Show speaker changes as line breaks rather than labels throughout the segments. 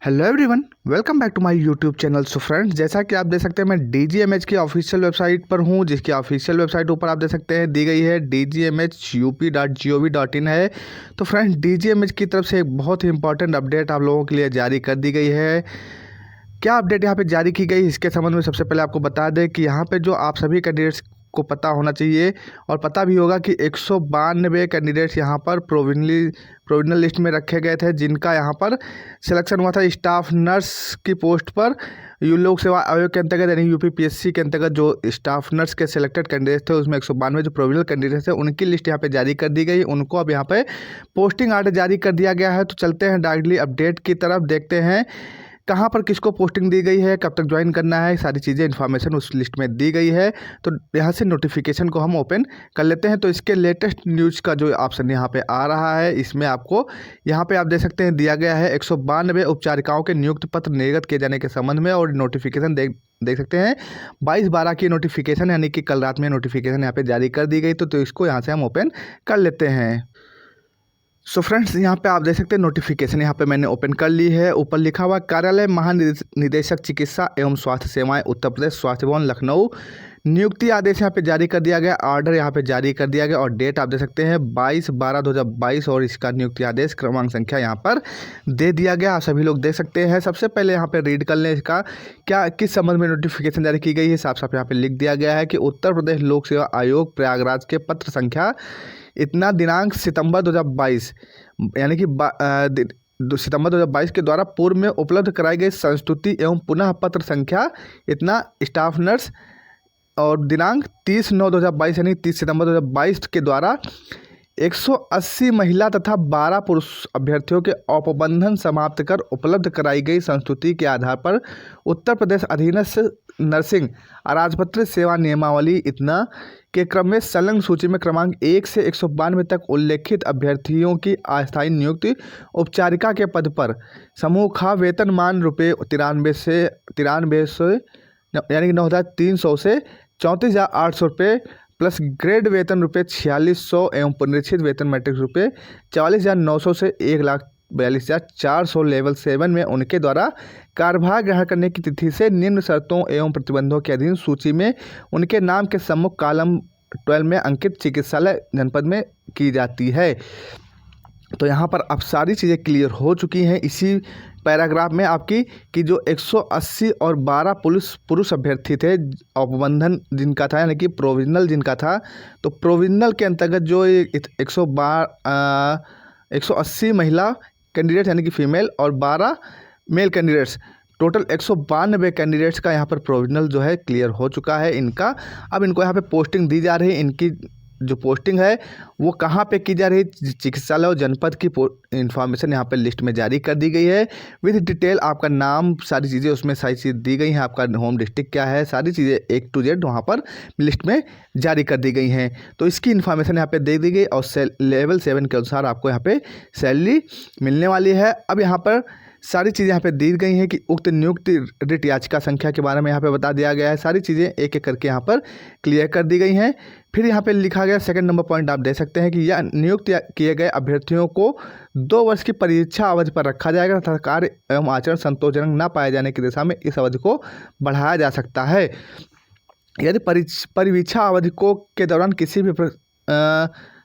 Hello everyone, welcome back to my YouTube channel. So friends, जैसा कि आप देख सकते हैं मैं DGMH की ऑफिशियल वेबसाइट पर हूं, जिसकी ऑफिशियल वेबसाइट ऊपर आप देख सकते हैं दी गई है dgmhup.gov.in है। तो फ्रेंड्स, DGMH की तरफ से एक बहुत ही इंपॉर्टेंट अपडेट आप लोगों के लिए जारी कर दी गई है। क्या अपडेट यहाँ पे जारी की गई, इसके संबंध में सबसे पहले आपको बता दें कि यहाँ पे जो आप सभी कैंडिडेट्स को पता होना चाहिए और पता भी होगा कि 192 कैंडिडेट्स यहाँ पर प्रोविजनल लिस्ट में रखे गए थे, जिनका यहाँ पर सिलेक्शन हुआ था स्टाफ नर्स की पोस्ट पर। लोक सेवा आयोग के अंतर्गत यानी UPPSC के अंतर्गत जो स्टाफ नर्स के सिलेक्टेड कैंडिडेट थे, उसमें 192 जो प्रोविजनल कैंडिडेट थे उनकी लिस्ट यहाँ पे जारी कर दी गई। उनको अब यहाँ पे पोस्टिंग आर्डर जारी कर दिया गया है। तो चलते हैं डायरेक्टली अपडेट की तरफ, देखते हैं कहाँ पर किसको पोस्टिंग दी गई है, कब तक ज्वाइन करना है, सारी चीज़ें इन्फॉर्मेशन उस लिस्ट में दी गई है। तो यहाँ से नोटिफिकेशन को हम ओपन कर लेते हैं। तो इसके लेटेस्ट न्यूज़ का जो ऑप्शन यहाँ पे आ रहा है, इसमें आपको यहाँ पे आप देख सकते हैं दिया गया है 192 उपचारिकाओं के नियुक्ति पत्र निर्गत किए जाने के संबंध में, और नोटिफिकेशन देख सकते हैं 22/12 की नोटिफिकेशन, यानी कि कल रात में नोटिफिकेशन यहाँ पे जारी कर दी गई। तो इसको यहाँ से हम ओपन कर लेते हैं। सो फ्रेंड्स, यहाँ पे आप देख सकते हैं नोटिफिकेशन यहाँ पे मैंने ओपन कर ली है। ऊपर लिखा हुआ कार्यालय महानिदेशक चिकित्सा एवं स्वास्थ्य सेवाएं उत्तर प्रदेश स्वास्थ्य भवन लखनऊ, नियुक्ति आदेश यहाँ पे जारी कर दिया गया, ऑर्डर यहाँ पे जारी कर दिया गया और डेट आप देख सकते हैं 22/12/2022 और इसका नियुक्ति आदेश क्रमांक संख्या यहाँ पर दे दिया गया। आप सभी लोग देख सकते हैं। सबसे पहले यहाँ पे रीड कर लें इसका क्या किस संबंध में नोटिफिकेशन जारी की गई है। साफ साफ यहाँ पे लिख दिया गया है कि उत्तर प्रदेश लोक सेवा आयोग प्रयागराज के पत्र संख्या इतना दिनांक सितंबर 2022 यानी कि सितंबर 2022 के द्वारा पूर्व में उपलब्ध कराई गई संस्तुति एवं पुनः पत्र संख्या इतना स्टाफ नर्स और दिनांक 30/9/2022 यानी 30 सितंबर 2022 के द्वारा 180 महिला तथा 12 पुरुष अभ्यर्थियों के औपबंधन समाप्त कर उपलब्ध कराई गई संस्तुति के आधार पर उत्तर प्रदेश अधीनस्थ नर्सिंग अराजपत्रित सेवा नियमावली इतना के क्रम में संलग्न सूची में क्रमांक 1 से 192 तक उल्लेखित अभ्यर्थियों की अस्थायी नियुक्ति उपचारिका के पद पर समूह खा वेतनमान रुपये 93 यानी कि 9,300 से 34,800 रुपये प्लस ग्रेड वेतन रुपये 4,600 एवं पुनरीक्षित वेतन मैट्रिक्स रुपये 44,900 से 1,42,400 लेवल 7 में उनके द्वारा कार्यभार ग्रहण करने की तिथि से निम्न शर्तों एवं प्रतिबंधों के अधीन सूची में उनके नाम के सम्मुख कॉलम 12 में अंकित चिकित्सालय जनपद में की जाती है। तो यहाँ पर अब सारी चीज़ें क्लियर हो चुकी हैं इसी पैराग्राफ में आपकी कि जो 180 और 12 पुरुष अभ्यर्थी थे औपबंधन जिनका था यानी कि प्रोविजनल जिनका था, तो प्रोविजनल के अंतर्गत जो 180 महिला कैंडिडेट यानी कि फीमेल और 12 मेल कैंडिडेट्स, टोटल 192 कैंडिडेट्स का यहाँ पर प्रोविजनल जो है क्लियर हो चुका है इनका। अब इनको यहाँ पे पोस्टिंग दी जा रही है। इनकी जो पोस्टिंग है वो कहाँ पे की जा रही है, चिकित्सालय और जनपद की इन्फॉर्मेशन यहाँ पे लिस्ट में जारी कर दी गई है विद डिटेल। आपका नाम, सारी चीज़ें उसमें सारी चीज़ दी गई हैं, आपका होम डिस्ट्रिक्ट क्या है, सारी चीज़ें A to Z वहाँ पर लिस्ट में जारी कर दी गई हैं। तो इसकी इन्फॉर्मेशन यहाँ पे दे दी गई और लेवल 7 के अनुसार आपको यहाँ पे सैलरी मिलने वाली है। अब यहाँ पर सारी चीज़ें यहाँ पे दी गई हैं कि उक्त नियुक्ति रिट याचिका संख्या के बारे में यहाँ पे बता दिया गया है। सारी चीज़ें एक एक करके यहाँ पर क्लियर कर दी गई हैं। फिर यहाँ पे लिखा गया सेकंड नंबर पॉइंट आप देख सकते हैं कि यह नियुक्त किए गए अभ्यर्थियों को 2 वर्ष की परीक्षा अवधि पर रखा जाएगा तथा कार्य एवं आचरण संतोषजनक न पाए जाने की दिशा में इस अवधि को बढ़ाया जा सकता है। यदि परीक्षा अवधि के दौरान किसी भी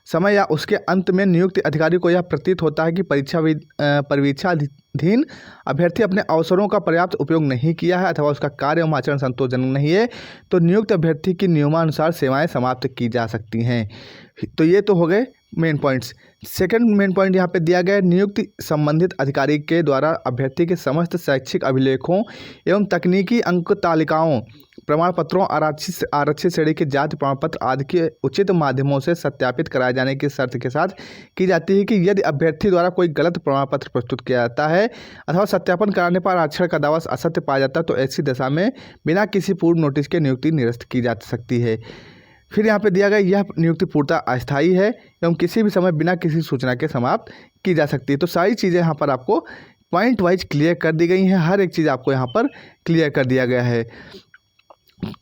समय या उसके अंत में नियुक्त अधिकारी को यह प्रतीत होता है कि परीक्षाधीन अभ्यर्थी अपने अवसरों का पर्याप्त उपयोग नहीं किया है अथवा उसका कार्य एवं आचरण संतोषजनक नहीं है, तो नियुक्त अभ्यर्थी की नियमानुसार सेवाएं समाप्त की जा सकती हैं। तो ये तो हो गए main points. Second main point यहाँ पे दिया गया है, नियुक्ति संबंधित अधिकारी के द्वारा अभ्यर्थी के समस्त शैक्षिक अभिलेखों एवं तकनीकी अंक तालिकाओं, प्रमाण पत्रों, आरक्षित श्रेणी के जाति प्रमाण पत्र आदि के उचित माध्यमों से सत्यापित कराए जाने की शर्त के साथ की जाती है कि यदि अभ्यर्थी द्वारा कोई गलत प्रमाण पत्र प्रस्तुत किया जाता है अथवा सत्यापन कराने पर आरक्षण का दावा असत्य पाया जाता है, तो ऐसी दशा में बिना किसी पूर्व नोटिस के नियुक्ति निरस्त की जा सकती है। फिर यहाँ पे दिया गया यह नियुक्ति पूर्णतः अस्थायी है एवं किसी भी समय बिना किसी सूचना के समाप्त की जा सकती है। तो सारी चीज़ें यहाँ पर आपको पॉइंट वाइज क्लियर कर दी गई हैं, हर एक चीज़ आपको यहाँ पर क्लियर कर दिया गया है।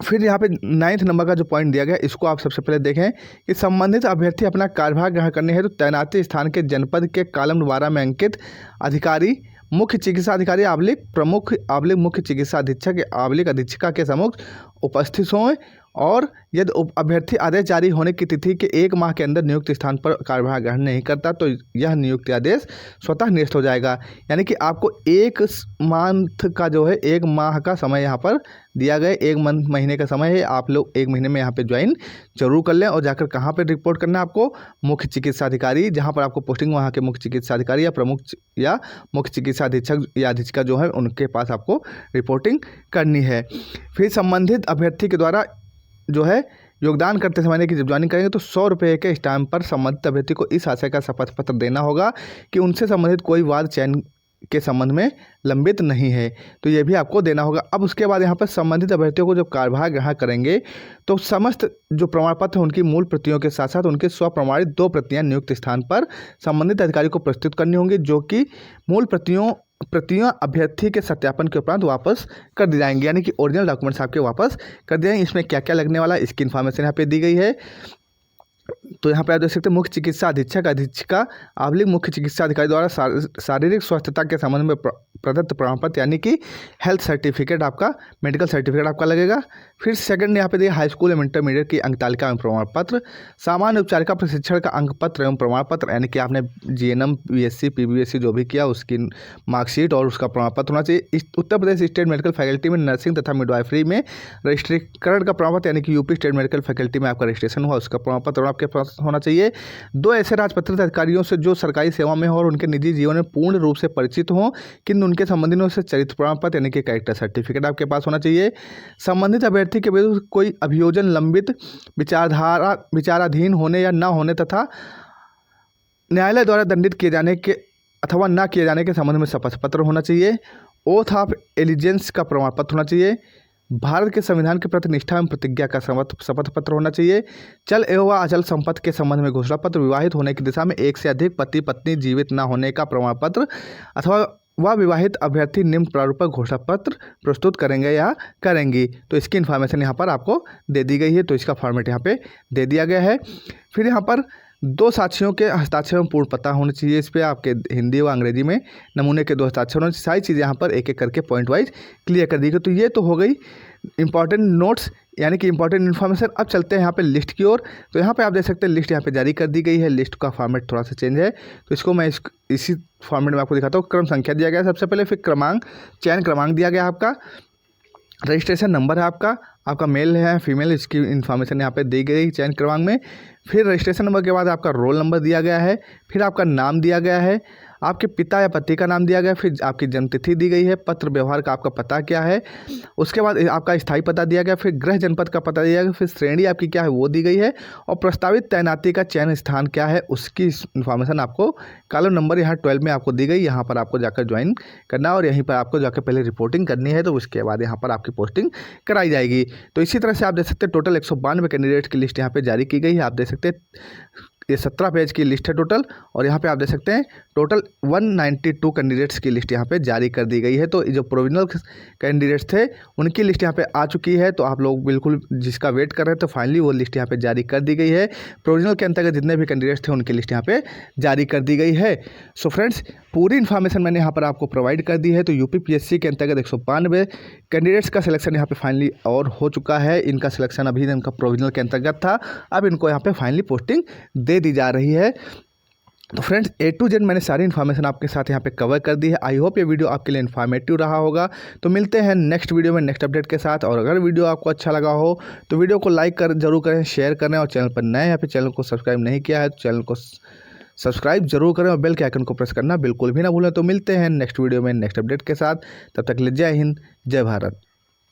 फिर यहाँ पे 9th नंबर का जो पॉइंट दिया गया इसको आप सबसे पहले देखें कि संबंधित अभ्यर्थी अपना कार्यभार ग्रहण करने हेतु तैनाती स्थान के जनपद के कॉलम 12 में अंकित अधिकारी मुख्य चिकित्सा अधिकारी आबलिक प्रमुख आबलिक मुख्य चिकित्सा अधीक्षक आबलिक अधीक्षिका के समक्ष उपस्थित हों और यदि अभ्यर्थी आदेश जारी होने की तिथि के 1 माह के अंदर नियुक्त स्थान पर कार्यभार ग्रहण नहीं करता तो यह नियुक्ति आदेश स्वतः निरस्त हो जाएगा। यानी कि आपको 1 मंथ का जो है 1 माह का समय यहाँ पर दिया गया, 1 महीने का समय है। आप लोग 1 महीने में यहाँ पे ज्वाइन जरूर कर लें और जाकर कहाँ पे रिपोर्ट करना है आपको, मुख्य चिकित्सा अधिकारी, जहाँ पर आपको पोस्टिंग वहाँ के मुख्य चिकित्सा अधिकारी या प्रमुख या मुख्य चिकित्सा अधीक्षक या अधीक्षिका जो है उनके पास आपको रिपोर्टिंग करनी है। फिर संबंधित अभ्यर्थी के द्वारा जो है योगदान करते समय कि जब ज्वाइनिंग करेंगे तो 100 रुपये के स्टैम्प पर संबंधित अभ्यर्थी को इस आशय का शपथ पत्र देना होगा कि उनसे संबंधित कोई वाद चयन के संबंध में लंबित नहीं है, तो ये भी आपको देना होगा। अब उसके बाद यहाँ पर संबंधित अभ्यर्थियों को जब कार्यभार ग्रहण करेंगे तो समस्त जो प्रमाण पत्र हैं उनकी मूल प्रतियों के साथ साथ उनके स्वप्रमाणित 2 प्रतियां नियुक्त स्थान पर संबंधित अधिकारी को प्रस्तुत करनी होंगी, जो कि मूल प्रतियां अभ्यर्थी के सत्यापन के उपरांत वापस कर दी जाएंगी। यानी कि ओरिजिनल डॉक्यूमेंट्स आपके वापस कर दिए जाएंगे। इसमें क्या क्या लगने वाला है इसकी इन्फॉर्मेशन यहाँ पे दी गई है। तो यहाँ पे आप देख सकते हैं मुख्य चिकित्सा अधीक्षक अधीक्षिका आबलिक मुख्य चिकित्सा अधिकारी द्वारा शारीरिक स्वस्थता के संबंध में प्रदत्त प्रमाण पत्र यानी कि हेल्थ सर्टिफिकेट आपका, मेडिकल सर्टिफिकेट आपका लगेगा। फिर सेकंड यहाँ पे दिया हाई स्कूल एवं इंटरमीडिएट की अंक तालिका एवं प्रमाण पत्र, सामान्य उपचारिका प्रशिक्षण का अंक पत्र एवं प्रमाण पत्र यानी कि आपने GNM BSc PBSc जो भी किया उसकी मार्कशीट और उसका प्रमाण पत्र होना चाहिए। Uttar Pradesh state medical faculty में नर्सिंग तथा मिडवाइफरी में रजिस्ट्रीकरण का प्रमाण पत्र यानी कि यूपी स्टेट मेडिकल फैकल्टी में आपका रजिस्ट्रेशन हुआ उसका प्रमाण पत्र आपके पास होना चाहिए। 2 ऐसे राजपत्रित अधिकारियों से जो सरकारी सेवा में हो और उनके निजी जीवन में पूर्ण रूप से परिचित हों किंतु उनके संबंधियों से चरित्र प्रमाण पत्र यानी कि कैरेक्टर सर्टिफिकेट आपके पास होना चाहिए। संबंधित अभ्यर्थी के विरुद्ध कोई अभियोजन लंबित विचाराधीन होने या न होने तथा न्यायालय द्वारा दंडित किए जाने के अथवा न किए जाने के संबंध में शपथ पत्र होना चाहिए। ओथ ऑफ एलिजेंस का प्रमाण पत्र होना चाहिए। भारत के संविधान के प्रति निष्ठा एवं प्रतिज्ञा का शपथ पत्र होना चाहिए। चल एवं अचल संपत्ति के संबंध में घोषणा पत्र, विवाहित होने की दिशा में 1 से अधिक पति पत्नी जीवित न होने का प्रमाण पत्र अथवा वह विवाहित अभ्यर्थी निम्न प्रारूप पर घोषणा पत्र प्रस्तुत करेंगे या करेंगी, तो इसकी इन्फॉर्मेशन यहाँ पर आपको दे दी गई है। तो इसका फॉर्मेट यहाँ पे दे दिया गया है। फिर यहाँ पर 2 साक्षियों के हस्ताक्षर एवं पूर्ण पता होना चाहिए। इस पर आपके हिंदी व अंग्रेजी में नमूने के 2 हस्ताक्षर होने चाहिए। सारी चीज़ें यहाँ पर एक एक करके पॉइंट वाइज क्लियर कर दी गई। तो ये तो हो गई इंपॉर्टेंट नोट्स यानी कि इंपॉर्टेंट इन्फॉर्मेशन। अब चलते हैं यहाँ पे लिस्ट की ओर। तो यहाँ पे आप देख सकते हैं लिस्ट यहाँ पे जारी कर दी गई है। लिस्ट का फॉर्मेट थोड़ा सा चेंज है तो इसको मैं इसी फॉर्मेट में आपको दिखाता हूँ। क्रम संख्या दिया गया सबसे पहले, फिर क्रमांक, चयन क्रमांक दिया गया आपका, रजिस्ट्रेशन नंबर है आपका मेल है फीमेल, इसकी इन्फॉर्मेशन यहाँ पे दी गई चयन क्रमांक में। फिर रजिस्ट्रेशन नंबर के बाद आपका रोल नंबर दिया गया है, फिर आपका नाम दिया गया है, आपके पिता या पति का नाम दिया गया, फिर आपकी जन्मतिथि दी गई है, पत्र व्यवहार का आपका पता क्या है, उसके बाद आपका स्थायी पता दिया गया, फिर गृह जनपद का पता दिया गया, फिर श्रेणी आपकी क्या है वो दी गई है और प्रस्तावित तैनाती का चयन स्थान क्या है उसकी इन्फॉर्मेशन आपको कॉलम नंबर यहाँ 12 में आपको दी गई। यहाँ पर आपको जाकर ज्वाइन करना और यहीं पर आपको जाकर पहले रिपोर्टिंग करनी है, तो उसके बाद यहाँ पर आपकी पोस्टिंग कराई जाएगी। तो इसी तरह से आप देख सकते हैं टोटल 192 कैंडिडेट की लिस्ट यहाँ पे जारी की गई है। आप देख सकते हैं ये 17 पेज की लिस्ट है टोटल और यहाँ पे आप देख सकते हैं टोटल 192 कैंडिडेट्स की लिस्ट यहाँ पे जारी कर दी गई है। तो जो प्रोविजनल कैंडिडेट्स थे उनकी लिस्ट यहाँ पे आ चुकी है। तो आप लोग बिल्कुल जिसका वेट कर रहे हैं तो फाइनली वो लिस्ट यहाँ पे जारी कर दी गई है। प्रोविजनल के अंतर्गत जितने भी कैंडिडेट्स थे उनकी लिस्ट यहाँ पे जारी कर दी गई है। सो फ्रेंड्स पूरी इन्फॉर्मेशन मैंने यहाँ पर आपको प्रोवाइड कर दी है। तो UPPSC के अंतर्गत 192 कैंडिडेट्स का सिलेक्शन यहाँ पे फाइनली और हो चुका है। इनका सिलेक्शन अभी इनका प्रोविजनल के अंतर्गत था, अब इनको यहाँ पे फाइनली पोस्टिंग दे दी जा रही है। तो फ्रेंड्स A to Z मैंने सारी इन्फॉर्मेशन आपके साथ यहाँ पे कवर कर दी है। आई होप ये वीडियो आपके लिए इन्फॉर्मेटिव रहा होगा। तो मिलते हैं नेक्स्ट वीडियो में नेक्स्ट अपडेट के साथ। और अगर वीडियो आपको अच्छा लगा हो तो वीडियो को लाइक जरूर करें, शेयर करें और चैनल पर नए हैं फिर चैनल को सब्सक्राइब नहीं किया है तो चैनल को सब्सक्राइब जरूर करें और बेल के आइकन को प्रेस करना बिल्कुल भी ना भूलें। तो मिलते हैं नेक्स्ट वीडियो में नेक्स्ट अपडेट के साथ। तब तक के लिए जय हिंद, जय भारत।